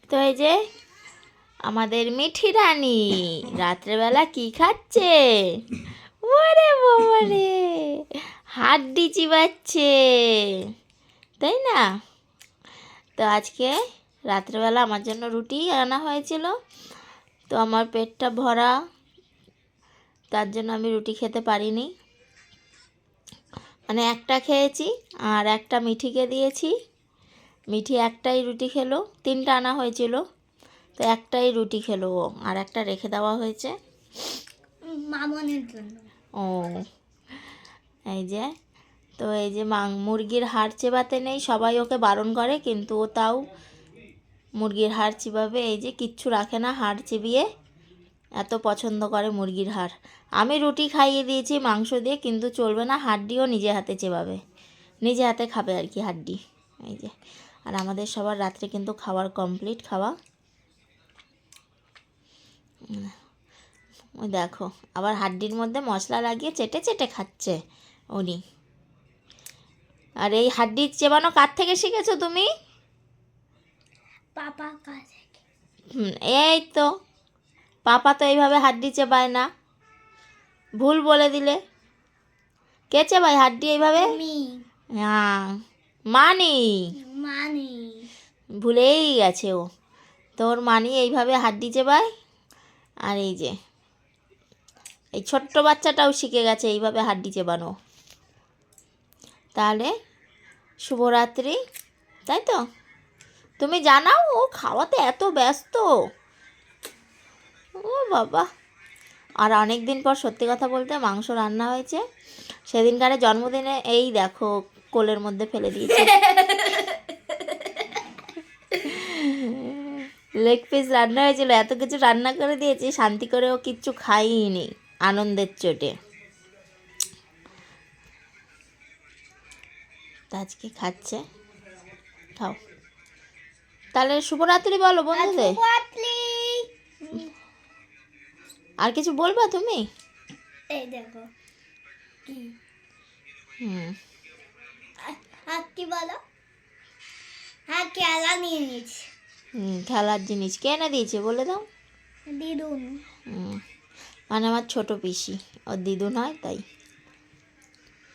তো এই যে আমাদের মিঠি রানী রাত্রেবেলা কি খাচ্ছে? ওরে বাবারে, হাড্ডি চিবাচ্ছে, তাই না? তো আজকে রাত্রেবেলা আমার জন্য রুটি আনা হয়েছিল, তো আমার পেটটা ভরা, তার জন্য আমি রুটি খেতে পারিনি, মানে একটা খেয়েছি আর একটা মিঠিকে দিয়েছি। মিঠি একটাই রুটি খেলো, তিনটা আনা হয়েছিল, তো একটাই রুটি খেলো ও, আর একটা রেখে দেওয়া হয়েছে মামনের জন্য। ও এই যে, তো এই যে মুরগির হাড় চেবাতে নেই, সবাই ওকে বারণ করে, কিন্তু ও তাও মুরগির হাড় চিবাবে। এই যে কিচ্ছু রাখে না, হাড় চিবিয়ে এত পছন্দ করে মুরগির হাড়। আমি রুটি খাইয়ে দিয়েছি মাংস দিয়ে, কিন্তু চলবে না, হাড্ডিও নিজে হাতে চেবাবে, নিজে হাতে খাবে আর কি হাড্ডি। এই যে, আর আমাদের সবার রাত্রে কিন্তু খাবার কমপ্লিট, খাওয়া। ওই দেখো আবার হাড্ডির মধ্যে মশলা লাগিয়ে চেটে চেটে খাচ্ছে উনি। আর এই হাড্ডি চেবানো কার থেকে শিখেছো তুমি? পাপা কাছে। এই তো, পাপা তো এইভাবে হাড্ডি চেবায় না, ভুল বলে দিলে। কে চেবায় হাড্ডি এইভাবে? হ্যাঁ, মানি। মানি ভুলেই গেছে ও, তোর মানি এইভাবে হাড্ডি চেবায়। আর এই যে এই ছোট্ট বাচ্চাটাও শিখে গেছে এইভাবে হাড্ডি চেবানো। তাহলে শুভরাত্রি, তাই তো? তুমি জানাও, ও খাওয়াতে এত ব্যস্ত, ও বাবা। আর অনেক দিন পর সত্যি কথা বলতে মাংস রান্না হয়েছে, সেদিনকারে জন্মদিনে এই দেখো কোলের মধ্যে ফেলে দিয়েছে। লেগ পিস রান্না হয়েছিল, এত কিছু রান্না করে দিয়েছি, শান্তি করে ও কিচ্ছু খাইনি আনন্দের চোটে। তা আজকে খাচ্ছে, খাও। তাহলে শুভরাত্রি বলো বন্ধুদের। আর কিছু বলবা তুমি? এই দেখো আর কি বলো? হ্যাঁ, খেলা নিয়ে নিয়েছি। খেলার জিনিস কে এনে দিয়েছে বলে দাও। দিদুন। মানে আমার ছোট পিসি, ওর দিদুন হয় তাই।